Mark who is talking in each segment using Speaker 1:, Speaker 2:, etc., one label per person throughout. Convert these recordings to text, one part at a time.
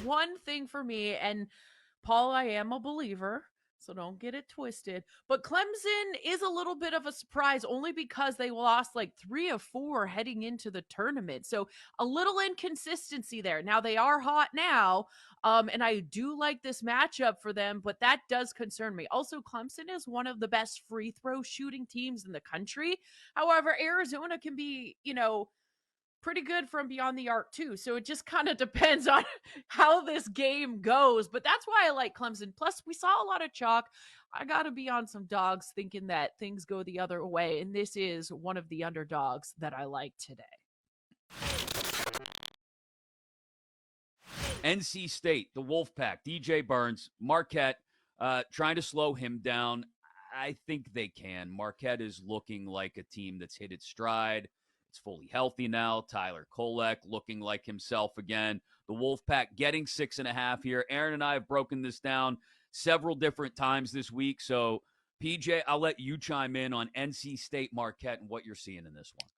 Speaker 1: one thing for me, and Paul, I am a believer, so don't get it twisted. But Clemson is a little bit of a surprise only because they lost like 3 of 4 heading into the tournament. So a little inconsistency there. Now they are hot now, and I do like this matchup for them, but that does concern me. Also, Clemson is one of the best free throw shooting teams in the country. However, Arizona can be, pretty good from beyond the arc too. So it just kind of depends on how this game goes. But that's why I like Clemson. Plus, we saw a lot of chalk. I got to be on some dogs thinking that things go the other way. And this is one of the underdogs that I like today.
Speaker 2: NC State, the Wolfpack, DJ Burns, Marquette, trying to slow him down. I think they can. Marquette is looking like a team that's hit its stride. It's fully healthy now. Tyler Kolek looking like himself again. The Wolfpack getting 6.5 here. Aaron and I have broken this down several different times this week. So, PJ, I'll let you chime in on NC State Marquette and what you're seeing in this one.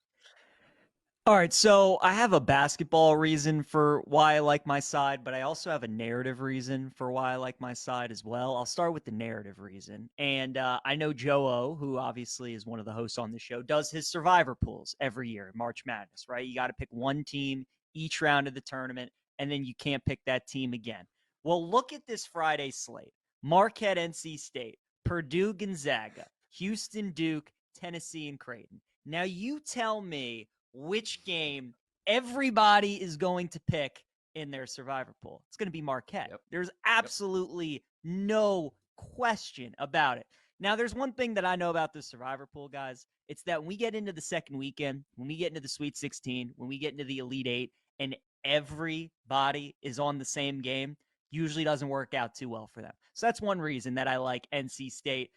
Speaker 3: All right, so I have a basketball reason for why I like my side, but I also have a narrative reason for why I like my side as well. I'll start with the narrative reason. And I know Joe O, who obviously is one of the hosts on the show, does his survivor pools every year, March Madness, right? You got to pick one team each round of the tournament, and then you can't pick that team again. Well, look at this Friday slate. Marquette, NC State, Purdue, Gonzaga, Houston, Duke, Tennessee, and Creighton. Now you tell me which game everybody is going to pick in their survivor pool. It's going to be Marquette. Yep. There's absolutely no question about it. Now, there's one thing that I know about the survivor pool, guys. It's that when we get into the second weekend, when we get into the Sweet 16, when we get into the Elite Eight, and everybody is on the same game, usually doesn't work out too well for them. So that's one reason that I like NC State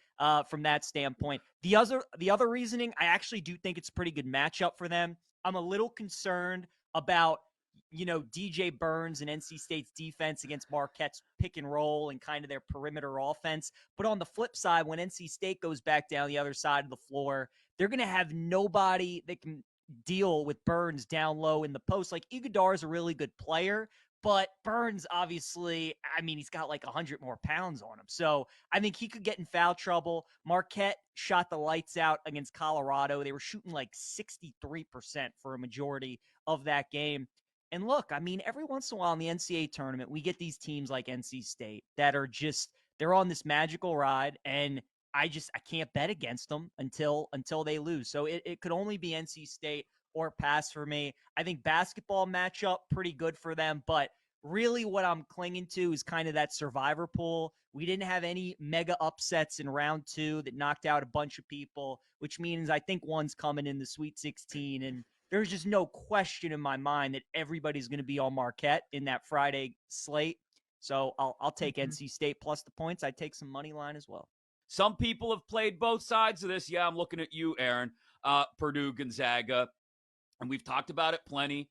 Speaker 3: from that standpoint. The other reasoning, I actually do think it's a pretty good matchup for them. I'm a little concerned about, DJ Burns and NC State's defense against Marquette's pick and roll and kind of their perimeter offense. But on the flip side, when NC State goes back down the other side of the floor, they're going to have nobody that can deal with Burns down low in the post. Like, Iguodala is a really good player, but Burns, obviously, he's got like 100 more pounds on him. So I think he could get in foul trouble. Marquette shot the lights out against Colorado. They were shooting like 63% for a majority of that game. And look, every once in a while in the NCAA tournament, we get these teams like NC State that are they're on this magical ride, and I can't bet against them until they lose. So it could only be NC State or pass for me. I think basketball matchup pretty good for them, but really what I'm clinging to is kind of that survivor pool. We didn't have any mega upsets in round 2 that knocked out a bunch of people, which means I think one's coming in the Sweet 16, and there's just no question in my mind that everybody's going to be on Marquette in that Friday slate. So I'll take NC State plus the points. I'd take some money line as well.
Speaker 2: Some people have played both sides of this. Yeah, I'm looking at you, Aaron. Purdue, Gonzaga. And we've talked about it plenty.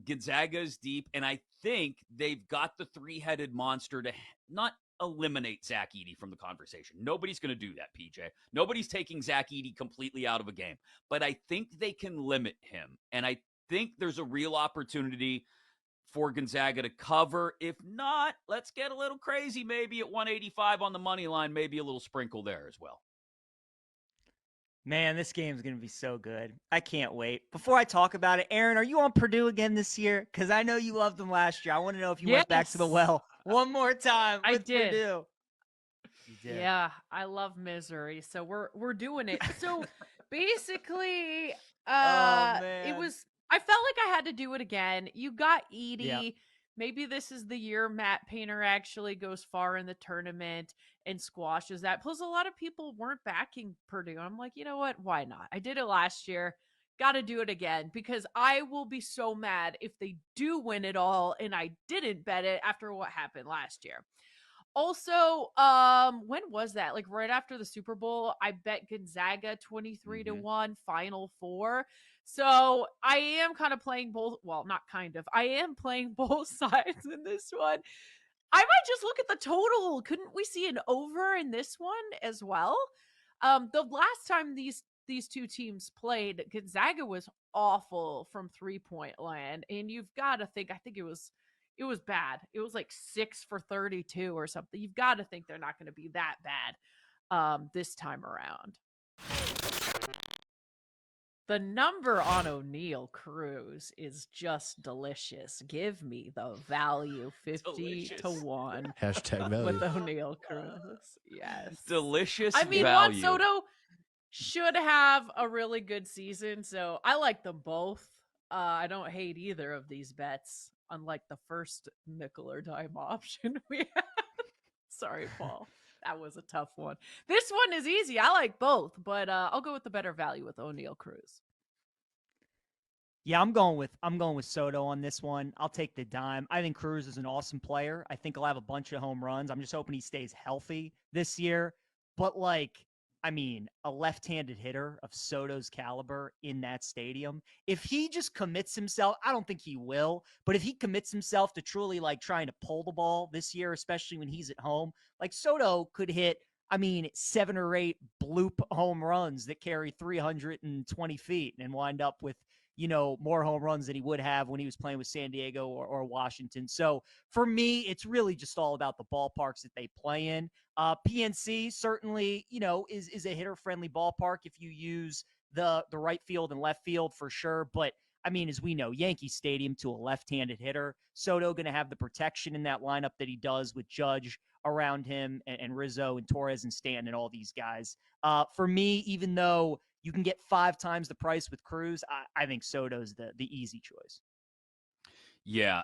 Speaker 2: Gonzaga is deep, and I think they've got the three-headed monster to not eliminate Zach Edey from the conversation. Nobody's going to do that, PJ. Nobody's taking Zach Edey completely out of a game. But I think they can limit him, and I think there's a real opportunity for Gonzaga to cover. If not, let's get a little crazy, maybe at 185 on the money line, maybe a little sprinkle there as well.
Speaker 3: Man, this game's going to be so good. I can't wait. Before I talk about it, Aaron, are you on Purdue again this year? Because I know you loved them last year. I want to know if you went back to the well one more time with Purdue.
Speaker 1: You did. Yeah, I love misery. So we're doing it. So basically, it was, I felt like I had to do it again. You got Edey. Yeah. Maybe this is the year Matt Painter actually goes far in the tournament and squashes that. Plus, a lot of people weren't backing Purdue. I'm like, you know what? Why not? I did it last year. Got to do it again because I will be so mad if they do win it all and I didn't bet it after what happened last year. Also, when was that? Like right after the Super Bowl, I bet Gonzaga 23-1 Final Four. So I am kind of playing both. Well, not kind of. I am playing both sides in this one. I might just look at the total. Couldn't we see an over in this one as well? The last time these two teams played, Gonzaga was awful from 3-point land, and you've got to think. I think it was It was bad. It was like 6 for 32 or something. You've got to think they're not going to be that bad this time around. The number on O'Neal Cruz is just delicious. Give me the value 50 to 1.
Speaker 4: Hashtag value.
Speaker 1: With O'Neal Cruz. Yes.
Speaker 2: Delicious
Speaker 1: I mean,
Speaker 2: value.
Speaker 1: Juan Soto should have a really good season, so I like them both. I don't hate either of these bets, unlike the first nickel or dime option we had. Sorry, Paul. That was a tough one. This one is easy. I like both, but I'll go with the better value with O'Neal Cruz.
Speaker 3: Yeah, I'm going with Soto on this one. I'll take the dime. I think Cruz is an awesome player. I think he'll have a bunch of home runs. I'm just hoping he stays healthy this year. But a left-handed hitter of Soto's caliber in that stadium, if he just commits himself, I don't think he will, but if he commits himself to truly trying to pull the ball this year, especially when he's at home, Soto could hit 7 or 8 bloop home runs that carry 320 feet and wind up with more home runs than he would have when he was playing with San Diego or Washington. So for me, it's really just all about the ballparks that they play in. PNC certainly, is a hitter-friendly ballpark if you use the right field and left field for sure. But as we know, Yankee Stadium to a left-handed hitter, Soto going to have the protection in that lineup that he does with Judge around him and Rizzo and Torres and Stanton and all these guys. For me, even though you can get 5 times the price with Cruz, I think Soto's the easy choice.
Speaker 2: Yeah.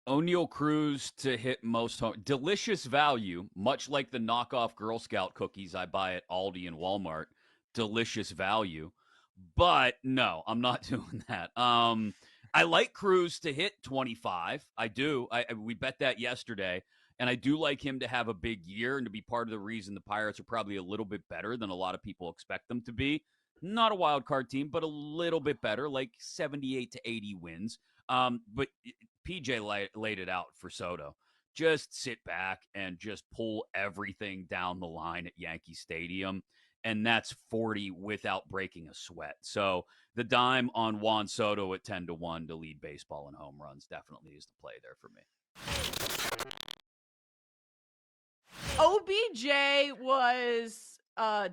Speaker 2: O'Neal Cruz to hit most home. Delicious value, much like the knockoff Girl Scout cookies I buy at Aldi and Walmart. Delicious value. But no, I'm not doing that. I like Cruz to hit 25. I do. We bet that yesterday. And I do like him to have a big year and to be part of the reason the Pirates are probably a little bit better than a lot of people expect them to be. Not a wild card team, but a little bit better, like 78 to 80 wins. But PJ laid it out for Soto. Just sit back and just pull everything down the line at Yankee Stadium. And that's 40 without breaking a sweat. So the dime on Juan Soto at 10 to 1 to lead baseball in home runs definitely is the play there for me.
Speaker 1: OBJ was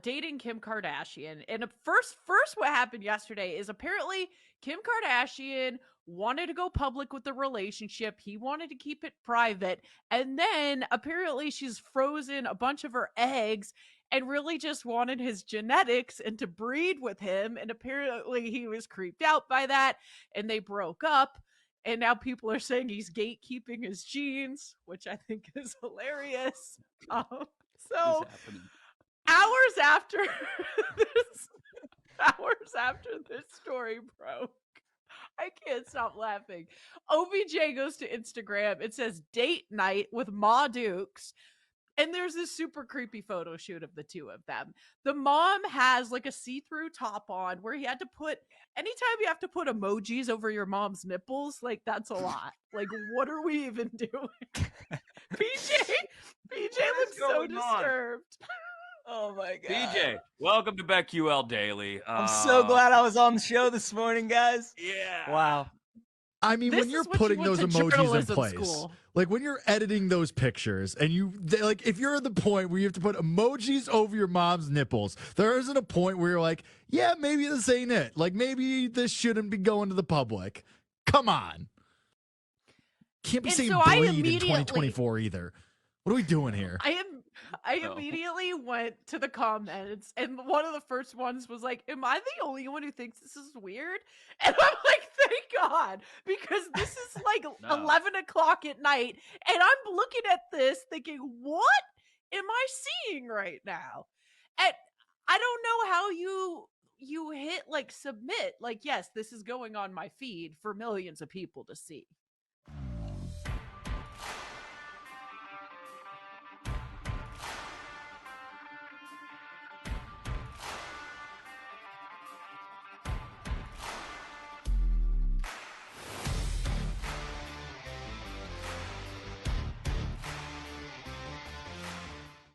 Speaker 1: dating Kim Kardashian. And first what happened yesterday is apparently Kim Kardashian wanted to go public with the relationship. He wanted to keep it private. And then apparently she's frozen a bunch of her eggs and really just wanted his genetics and to breed with him. And apparently he was creeped out by that and they broke up. And now people are saying he's gatekeeping his genes, which I think is hilarious. So hours after this story broke, I can't stop laughing. OBJ goes to Instagram. It says date night with Ma Dukes. And there's this super creepy photo shoot of the two of them. The mom has a see-through top on where he had to put, anytime you have to put emojis over your mom's nipples, that's a lot. What are we even doing? PJ looks so disturbed.
Speaker 3: Oh my God.
Speaker 2: PJ, welcome to BetQL Daily.
Speaker 3: I'm so glad I was on the show this morning, guys.
Speaker 2: Yeah.
Speaker 3: Wow.
Speaker 4: When you're putting those emojis in place, when you're editing those pictures and if you're at the point where you have to put emojis over your mom's nipples, there isn't a point where you're like, yeah, maybe this ain't it. Maybe this shouldn't be going to the public. Come on. Can't be saying breed in 2024 either. What are we doing here?
Speaker 1: I immediately went to the comments, and one of the first ones was like, am I the only one who thinks this is weird? And I'm like, thank God, because this is 11 o'clock at night, and I'm looking at this thinking, what am I seeing right now? And I don't know how you hit submit. Yes, this is going on my feed for millions of people to see.